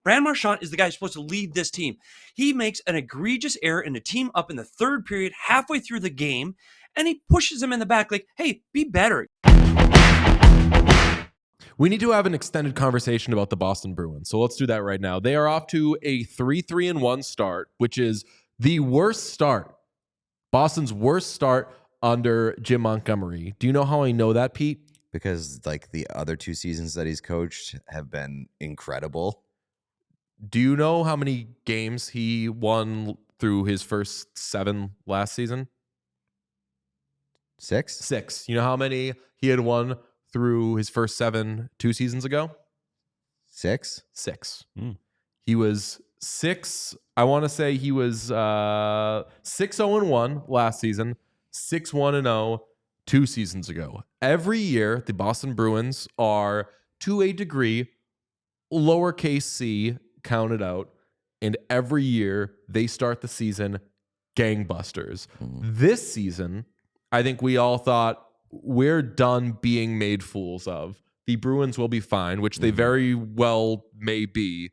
Brad Marchand is the guy who's supposed to lead this team. He makes an egregious error in the team up in the third period, halfway through the game, and he pushes him in the back like, hey, be better. We need to have an extended conversation about the Boston Bruins. So let's do that right now. They are off to a 3-3-1 start, which is the worst start. Boston's worst start under Jim Montgomery. Do you know how I know that, Pete? Because like the other 2 seasons that he's coached have been incredible. Do you know how many games he won through his first 7 last season? 6? 6. You know how many he had won through his first 7 2 seasons ago? 6? 6. He was 6. I want to say he was 6-0-1 last season, 6-1-0 2 seasons ago. Every year, the Boston Bruins are, to a degree, lowercase c counted out, and every year they start the season gangbusters. This season, I think we all thought, we're done being made fools of. The Bruins will be fine, which they very well may be,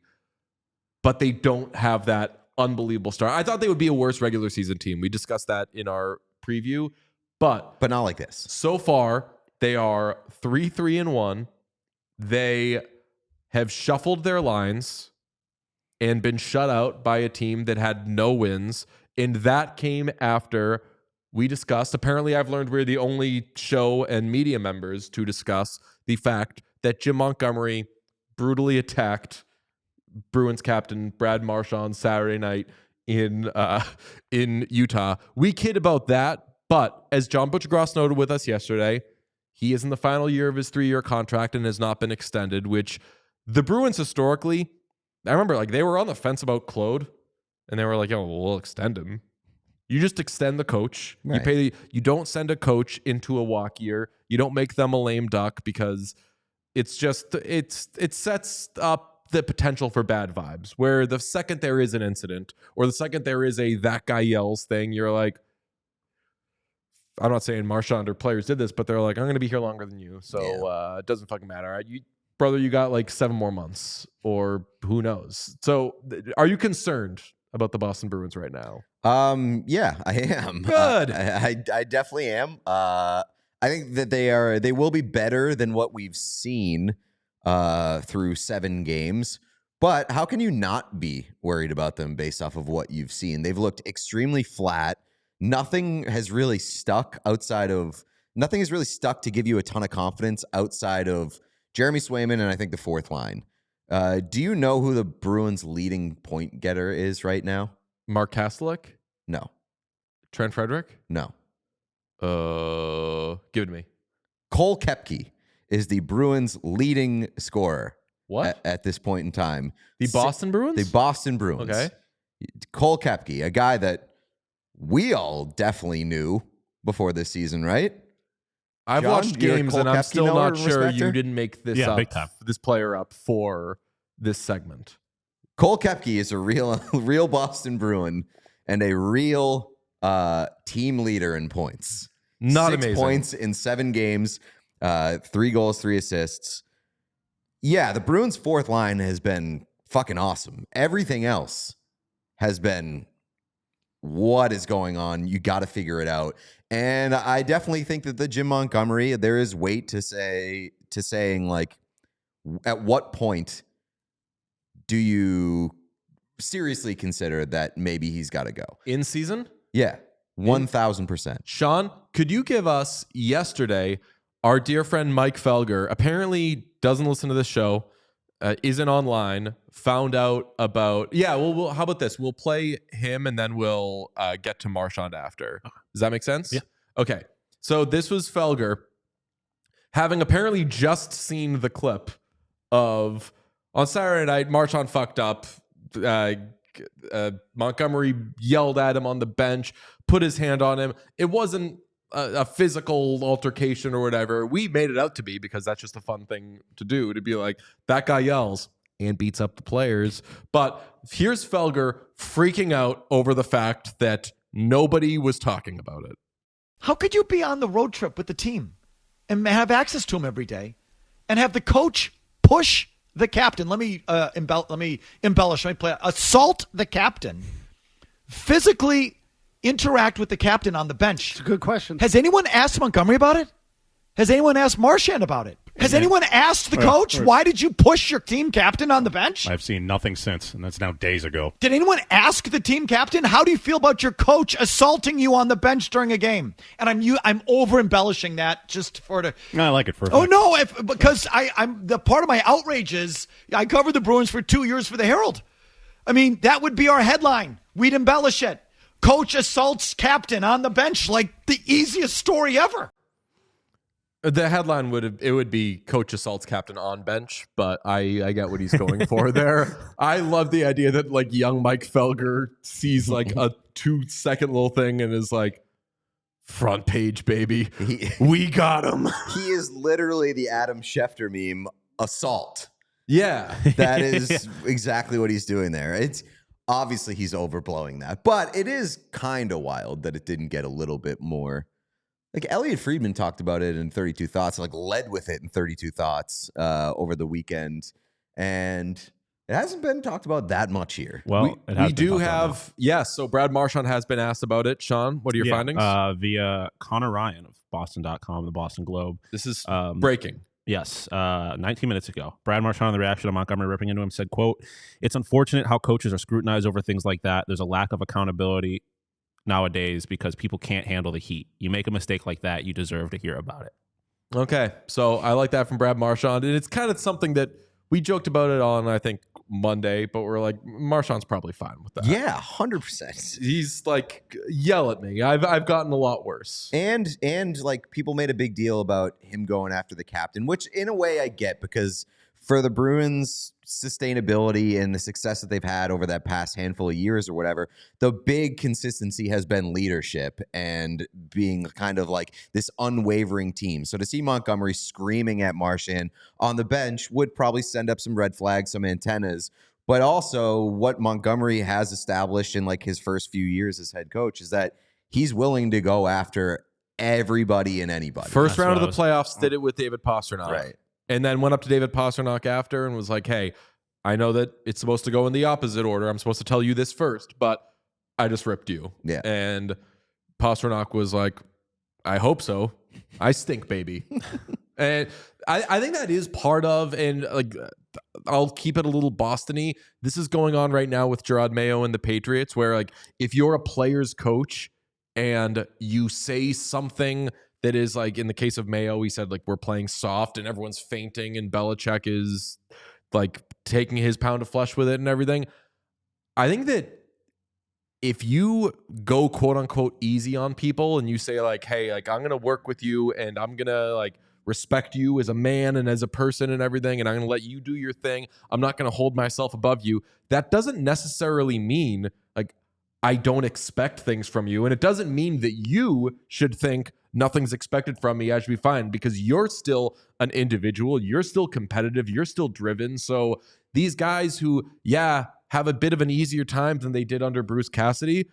but they don't have that unbelievable start. I thought they would be a worse regular season team. We discussed that in our preview, but not like this. So far, they are 3-3-1. They have shuffled their lines and been shut out by a team that had no wins, and that came after we discussed. Apparently, I've learned we're the only show and media members to discuss the fact that Jim Montgomery brutally attacked Bruins captain Brad Marchand Saturday night in Utah. We kid about that, but as John Butchergross noted with us yesterday, he is in the final year of his 3-year contract and has not been extended, which the Bruins historically, I remember like they were on the fence about Claude, and they were like, "Yo, we'll extend him." You just extend the coach. Right. You don't send a coach into a walk year. You don't make them a lame duck because it sets up the potential for bad vibes. Where the second there is an incident or the second there is a that guy yells thing, you're like, I'm not saying Marchand or players did this, but they're like, I'm going to be here longer than you, so it doesn't fucking matter. Right? You got like 7 more months, or who knows. So, are you concerned about the Boston Bruins right now? Yeah, I am. Good. I definitely am. I think that they will be better than what we've seen through 7 games. But how can you not be worried about them based off of what you've seen? They've looked extremely flat. Nothing has really stuck to give you a ton of confidence outside of Jeremy Swayman and I think the fourth line. Do you know who the Bruins' leading point getter is right now? Mark Kastelik? No. Trent Frederick? No. Give it to me. Cole Koepke is the Bruins' leading scorer. What? At this point in time. The Boston Bruins? The Boston Bruins. Okay. Cole Koepke, a guy that we all definitely knew before this season, right? I've John, watched games and I'm still not sure you didn't make this this player up for this segment. Cole Koepke is a real Boston Bruin and a real team leader in points. Not 6 amazing. points in 7 games, 3 goals, 3 assists. Yeah, the Bruins' fourth line has been fucking awesome. Everything else has been, what is going on? You got to figure it out. And I definitely think that the Jim Montgomery, there is weight to saying like, at what point do you seriously consider that maybe he's got to go In season? Yeah, 1,000%. Sean, could you give us yesterday, our dear friend Mike Felger apparently doesn't listen to this show, isn't online, found out about, well, how about this? We'll play him and then we'll get to Marchand after. Does that make sense? Yeah. Okay. So this was Felger having apparently just seen the clip of on Saturday night, Marchand fucked up. Montgomery yelled at him on the bench, put his hand on him. It wasn't a physical altercation or whatever. We made it out to be because that's just a fun thing to do, to be like, that guy yells and beats up the players. But here's Felger freaking out over the fact that nobody was talking about it. How could you be on the road trip with the team and have access to him every day and have the coach push the captain. Let me embellish. Let me play. Assault the captain. Physically interact with the captain on the bench. It's a good question. Has anyone asked Montgomery about it? Has anyone asked Marchand about it? Has anyone asked the coach, why did you push your team captain on the bench? I've seen nothing since, and that's now days ago. Did anyone ask the team captain, how do you feel about your coach assaulting you on the bench during a game? And I'm over embellishing that just for the. I like it for. Oh no, because I'm the part of my outrage is I covered the Bruins for 2 years for the Herald. I mean, that would be our headline. We'd embellish it. Coach assaults captain on the bench, like the easiest story ever. The headline would be coach assaults captain on bench, but I get what he's going for there. I love the idea that like young Mike Felger sees like a 2-second little thing and is like, front page, baby. We got him. He is literally the Adam Schefter meme, assault. Yeah. That is exactly what he's doing there. It's obviously he's overblowing that, but it is kind of wild that it didn't get a little bit more. Like Elliot Friedman talked about it in 32 Thoughts, like led with it in 32 Thoughts over the weekend. And it hasn't been talked about that much here. Well, we do have, yes. So Brad Marchand has been asked about it. Sean, what are your findings? Via Connor Ryan of Boston.com, the Boston Globe. This is breaking. Yes, 19 minutes ago. Brad Marchand, the reaction to Montgomery ripping into him, said, quote, "It's unfortunate how coaches are scrutinized over things like that. There's a lack of accountability nowadays because people can't handle the heat. You make a mistake like that, you deserve to hear about it." Okay, so I like that from Brad Marchand. And it's kind of something that we joked about it on, I think, Monday, but we're like, Marchand's probably fine with that. Yeah, 100%. He's like, yell at me. I've gotten a lot worse. And like people made a big deal about him going after the captain, which in a way I get, because for the Bruins' sustainability and the success that they've had over that past handful of years or whatever, the big consistency has been leadership and being kind of like this unwavering team. So to see Montgomery screaming at Marchand on the bench would probably send up some red flags, some antennas. But also what Montgomery has established in like his first few years as head coach is that he's willing to go after everybody and anybody. First round of the playoffs, did it with David Pastrnak. Right. And then went up to David Pastrnak after and was like, hey, I know that it's supposed to go in the opposite order. I'm supposed to tell you this first, but I just ripped you. Yeah. And Pastrnak was like, I hope so. I stink, baby. And I think that is part of, and like, I'll keep it a little Boston-y. This is going on right now with Gerard Mayo and the Patriots, where like, if you're a player's coach and you say something that is like, in the case of Mayo, he said like, we're playing soft and everyone's fainting and Belichick is like taking his pound of flesh with it and everything. I think that if you go quote unquote easy on people and you say like, hey, like I'm going to work with you and I'm going to like respect you as a man and as a person and everything, and I'm going to let you do your thing. I'm not going to hold myself above you. That doesn't necessarily mean like I don't expect things from you. And it doesn't mean that you should think nothing's expected from me. I should be fine, because you're still an individual. You're still competitive. You're still driven. So these guys who, have a bit of an easier time than they did under Bruce Cassidy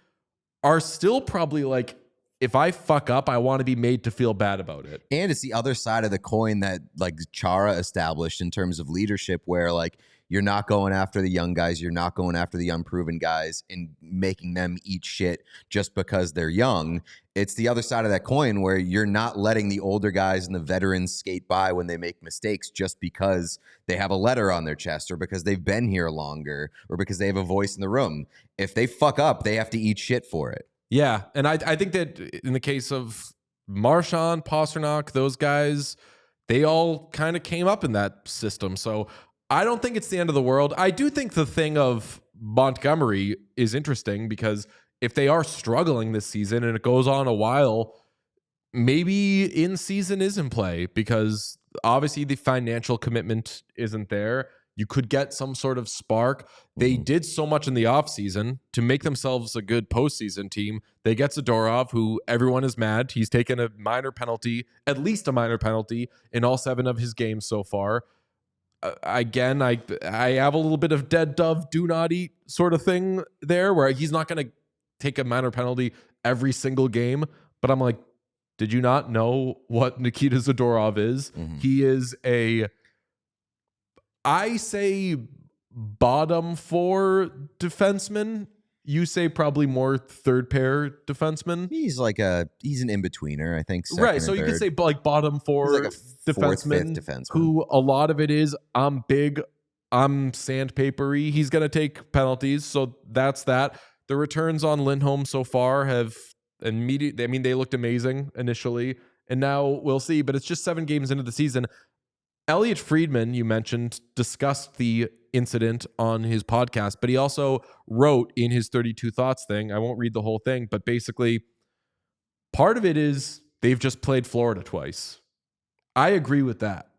are still probably like, if I fuck up, I want to be made to feel bad about it. And it's the other side of the coin that like Chara established in terms of leadership, where like you're not going after the young guys, you're not going after the unproven guys and making them eat shit just because they're young. It's the other side of that coin where you're not letting the older guys and the veterans skate by when they make mistakes just because they have a letter on their chest or because they've been here longer or because they have a voice in the room. If they fuck up, they have to eat shit for it. Yeah, and I think that in the case of Marchand, Pastrnak, those guys, they all kind of came up in that system. So I don't think it's the end of the world. I do think the thing of Montgomery is interesting, because if they are struggling this season and it goes on a while, maybe in season is in play, because obviously the financial commitment isn't there. You could get some sort of spark. They did so much in the offseason to make themselves a good postseason team. They get Zadorov, who everyone is mad. He's taken a minor penalty, at least a minor penalty, in all 7 of his games so far. Again, I have a little bit of dead dove, do not eat sort of thing there, where he's not going to take a minor penalty every single game. But I'm like, did you not know what Nikita Zadorov is? He is a I say bottom 4 defensemen. You say probably more third pair defensemen. He's an in-betweener, I think. Right. So you could say like bottom 4 He's like a fourth, fifth defenseman, defenseman. who a lot of it is I'm big, I'm sandpapery. He's going to take penalties. So that's that. The returns on Lindholm so far have immediate. I mean, they looked amazing initially, and now we'll see. But it's just 7 games into the season. Elliot Friedman, you mentioned, discussed the incident on his podcast, but he also wrote in his 32 Thoughts thing. I won't read the whole thing, but basically, part of it is they've just played Florida twice. I agree with that.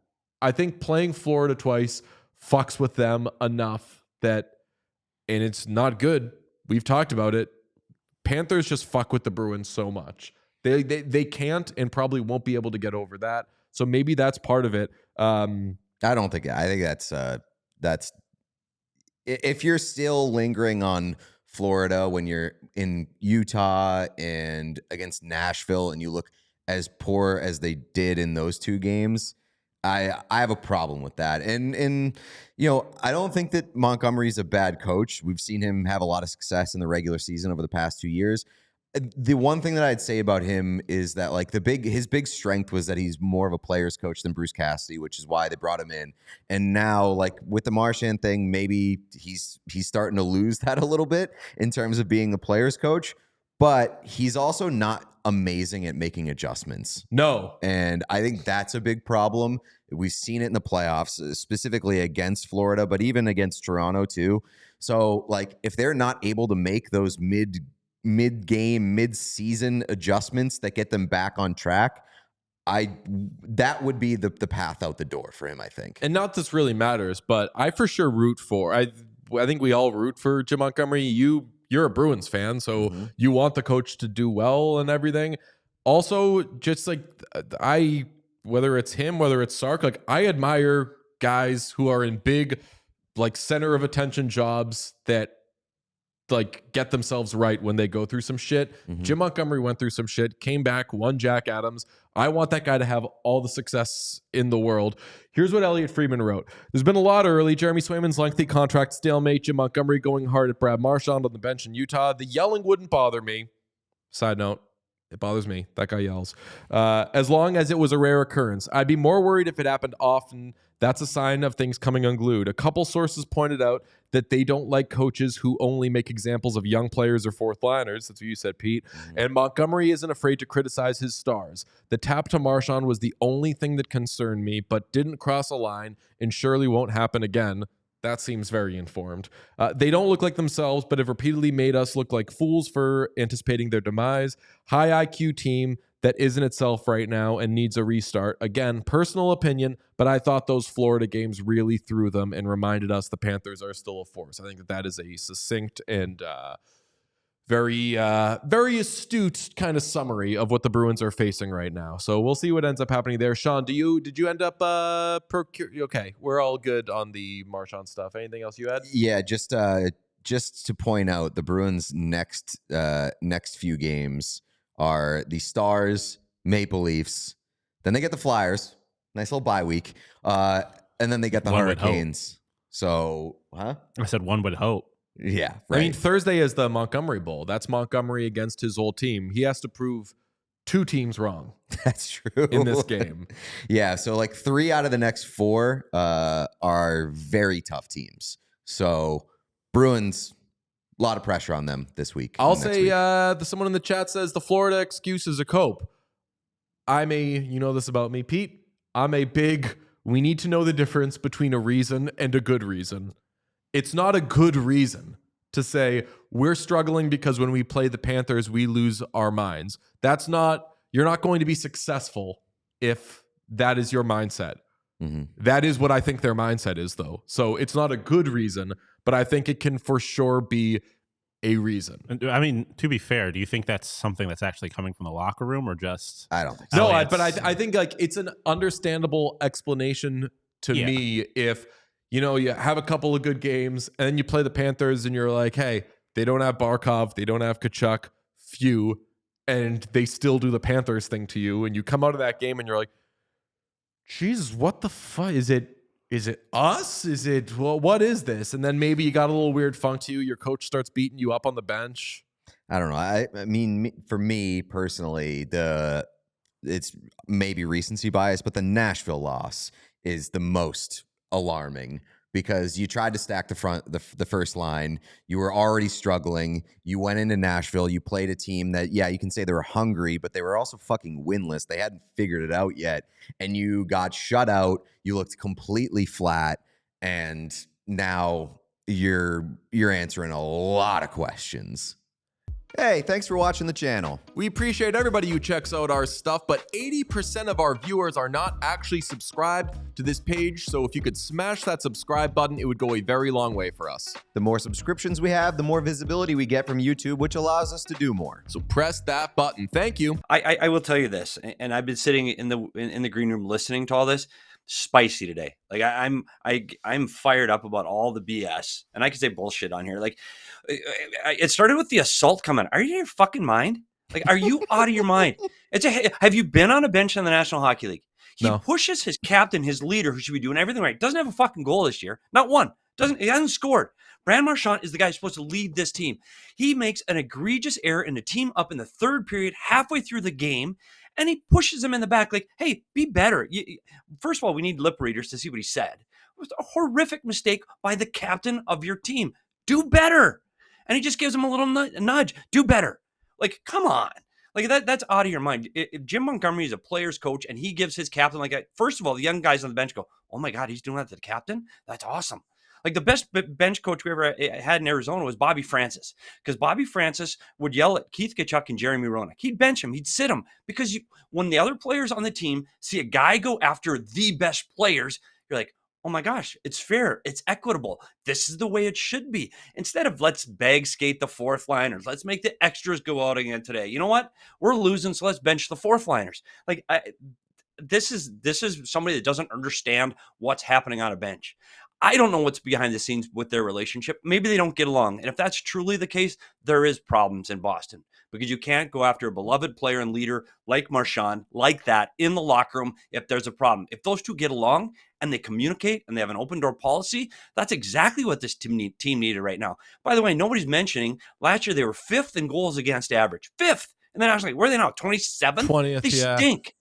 I think playing Florida twice fucks with them enough that, and it's not good. We've talked about it. Panthers just fuck with the Bruins so much. They can't and probably won't be able to get over that. So maybe that's part of it. I think that's if you're still lingering on Florida when you're in Utah and against Nashville and you look as poor as they did in those 2 games, I have a problem with that. And I don't think that Montgomery's a bad coach. We've seen him have a lot of success in the regular season over the past 2 years. The one thing that I'd say about him is that like his big strength was that he's more of a player's coach than Bruce Cassidy, which is why they brought him in. And now, like with the Marchand thing, maybe he's starting to lose that a little bit in terms of being a player's coach. But he's also not amazing at making adjustments. No. And I think that's a big problem. We've seen it in the playoffs, specifically against Florida, but even against Toronto too. So like if they're not able to make those mid-game, mid-season adjustments that get them back on track, that would be the path out the door for him, I think. And not this really matters, but I for sure root for. I think we all root for Jim Montgomery. You're a Bruins fan, so you want the coach to do well and everything. Also, just like whether it's him, whether it's Sark, like I admire guys who are in big, like center of attention jobs that like get themselves right when they go through some shit. Jim Montgomery went through some shit, came back, won Jack Adams. I want that guy to have all the success in the world. Here's what Elliot Friedman wrote. There's been a lot early. Jeremy Swayman's lengthy contract stalemate, Jim Montgomery going hard at Brad Marchand on the bench in Utah. The yelling wouldn't bother me. Side note, it bothers me. That guy yells. As long as it was a rare occurrence. I'd be more worried if it happened often. That's a sign of things coming unglued. A couple sources pointed out that they don't like coaches who only make examples of young players or fourth liners. That's what you said, Pete. And Montgomery isn't afraid to criticize his stars. The tap to Marchand was the only thing that concerned me, but didn't cross a line and surely won't happen again. That seems very informed. They don't look like themselves, but have repeatedly made us look like fools for anticipating their demise. High IQ team that isn't itself right now and needs a restart. Again, personal opinion, but I thought those Florida games really threw them and reminded us the Panthers are still a force. I think that is a succinct and very astute kind of summary of what the Bruins are facing right now. So we'll see what ends up happening there. Sean, did you end up okay, we're all good on the Marchand stuff. Anything else you had? Yeah, just to point out, the Bruins next few games are the Stars, Maple Leafs, then they get the Flyers, nice little bye week, and then they get the Hurricanes. So, I said one would hope. Yeah, right. I mean, Thursday is the Montgomery Bowl. That's Montgomery against his old team. He has to prove 2 teams wrong. That's true. In this game. Yeah, so like 3 out of the next 4 are very tough teams. So Bruins, a lot of pressure on them this week. I'll say someone in the chat says the Florida excuse is a cope. You know this about me, Pete. We need to know the difference between a reason and a good reason. It's not a good reason to say we're struggling because when we play the Panthers, we lose our minds. You're not going to be successful if that is your mindset. That is what I think their mindset is, though. So it's not a good reason, but I think it can for sure be a reason. I mean, to be fair, do you think that's something that's actually coming from the locker room or just... I don't think so. No, I think like it's an understandable explanation to me if... you have a couple of good games and then you play the Panthers and you're like, hey, they don't have Barkov, they don't have Kachuk, and they still do the Panthers thing to you. And you come out of that game and you're like, Jesus, what the fuck? Is it is it us? Is it, well, what is this? And then maybe you got a little weird funk to you. Your coach starts beating you up on the bench. I don't know. I mean, for me personally, it's maybe recency bias, but the Nashville loss is the most alarming because you tried to stack the first line. You were already struggling. You went into Nashville. You played a team that, yeah, you can say they were hungry, but they were also fucking winless. They hadn't figured it out yet. And you got shut out. You looked completely flat. And now you're answering a lot of questions. Hey, thanks for watching the channel. We appreciate everybody who checks out our stuff, but 80% of our viewers are not actually subscribed to this page. So if you could smash that subscribe button, it would go a very long way for us. The more subscriptions we have, the more visibility we get from YouTube, which allows us to do more. So press that button. Thank you. I will tell you this, and I've been sitting in the green room listening to all this. Spicy today. Like I'm fired up about all the BS, and I can say bullshit on here. Like it started with the assault comment. Are you in your fucking mind? Like, are you out of your mind? Have you been on a bench in the National Hockey League? He pushes his captain, his leader, who should be doing everything right. Doesn't have a fucking goal this year. Not one. He hasn't scored. Brad Marchand is the guy who's supposed to lead this team. He makes an egregious error in the team up in the third period, halfway through the game, and he pushes him in the back like, hey, be better. First of all, we need lip readers to see what he said. It was a horrific mistake by the captain of your team. Do better. And he just gives him a little nudge. Do better. Like, come on. Like, that's out of your mind. If Jim Montgomery is a player's coach and he gives his captain like that, first of all, the young guys on the bench go, oh my God, he's doing that to the captain? That's awesome. Like, the best bench coach we ever had in Arizona was Bobby Francis, because Bobby Francis would yell at Keith Tkachuk and Jeremy Roenick. He'd bench him. He'd sit him, because when the other players on the team see a guy go after the best players, you're like, oh my gosh, it's fair. It's equitable. This is the way it should be. Instead of let's bag skate the fourth liners. Let's make the extras go out again today. You know what? We're losing, so let's bench the fourth liners. Like, this is somebody that doesn't understand what's happening on a bench. I don't know what's behind the scenes with their relationship. Maybe they don't get along. And if that's truly the case, there is problems in Boston, because you can't go after a beloved player and leader like Marchand like that in the locker room if there's a problem. If those two get along and they communicate and they have an open door policy, that's exactly what this team needed right now. By the way, nobody's mentioning last year they were 5th in goals against average. 5th. And then I was like, where are they now? 27th? 20th, They stink.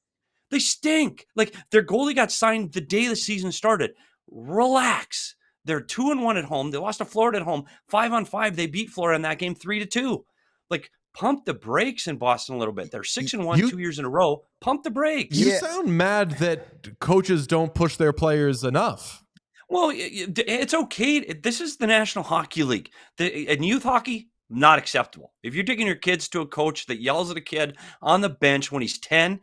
They stink. Like, their goalie got signed the day the season started. Relax. They're 2-1 at home. They lost to Florida at home. 5-on-5. They beat Florida in that game 3-2. Like, pump the brakes in Boston a little bit. They're 6-1 2 years in a row. Pump the brakes. You sound mad that coaches don't push their players enough. Well, it's okay. This is the National Hockey League. In youth hockey, not acceptable. If you're taking your kids to a coach that yells at a kid on the bench when he's 10,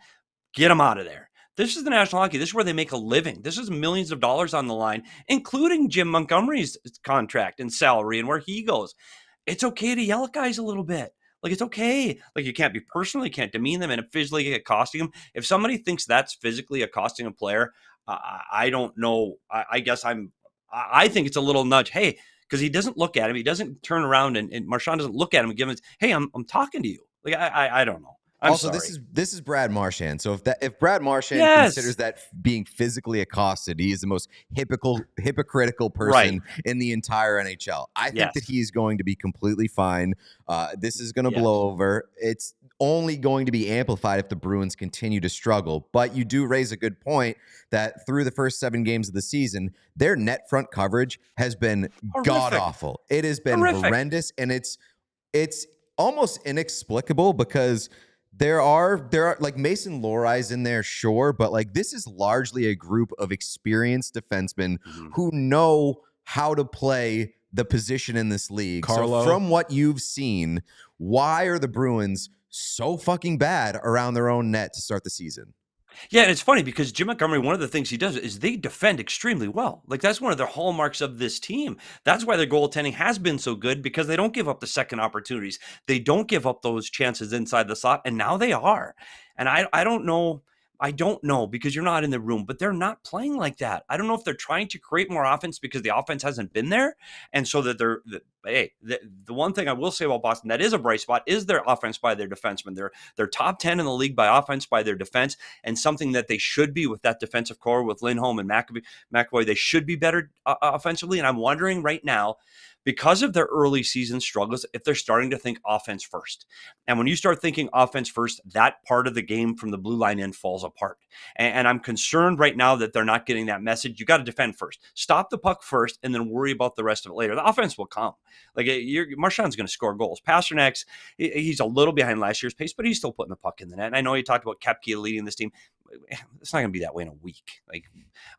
get him out of there. This is the National Hockey. This is where they make a living. This is millions of dollars on the line, including Jim Montgomery's contract and salary and where he goes. It's okay to yell at guys a little bit. Like, it's okay. Like, you can't be personal. You can't demean them and physically accosting them. If somebody thinks that's physically accosting a player, I don't know. I guess I think it's a little nudge. Hey, because he doesn't look at him. He doesn't turn around and Marchand doesn't look at him and give him, hey, I'm talking to you. Like, I don't know. I'm also, sorry. this is Brad Marchand. So if Brad Marchand considers that being physically accosted, he is the most hypocritical person in the entire NHL. I think that he's going to be completely fine. This is going to blow over. It's only going to be amplified if the Bruins continue to struggle. But you do raise a good point that through the first 7 games of the season, their net front coverage has been god awful. It has been horrendous, and it's almost inexplicable because there are like Mason Lohrei's in there, sure, but like this is largely a group of experienced defensemen who know how to play the position in this league. Carlo. So from what you've seen, why are the Bruins so fucking bad around their own net to start the season? Yeah, and it's funny because Jim Montgomery, one of the things he does is they defend extremely well. Like, that's one of the hallmarks of this team. That's why their goaltending has been so good, because they don't give up the second opportunities. They don't give up those chances inside the slot, and now they are. And I don't know. I don't know because you're not in the room, but they're not playing like that. I don't know if they're trying to create more offense because the offense hasn't been there. And so that the one thing I will say about Boston that is a bright spot is their offense by their defensemen. They're top 10 in the league by offense by their defense, and something that they should be with that defensive core with Lindholm and McAvoy. They should be better offensively. And I'm wondering right now, because of their early season struggles, if they're starting to think offense first. And when you start thinking offense first, that part of the game from the blue line in falls apart. And I'm concerned right now that they're not getting that message. You got to defend first. Stop the puck first and then worry about the rest of it later. The offense will come. Like Marchand's going to score goals. Pasternak's, he's a little behind last year's pace, but he's still putting the puck in the net. And I know you talked about Koepke leading this team. It's not going to be that way in a week. Like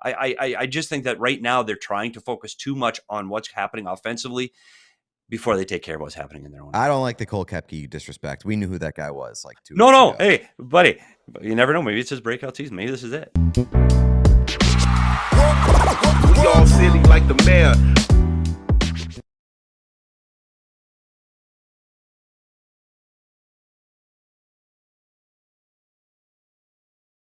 I just think that right now they're trying to focus too much on what's happening offensively before they take care of what's happening in their own. I don't like the Cole Koepke disrespect. We knew who that guy was like 2 No. weeks ago. Hey, buddy, you never know. Maybe it's his breakout season. Maybe this is it. We all silly like the mayor.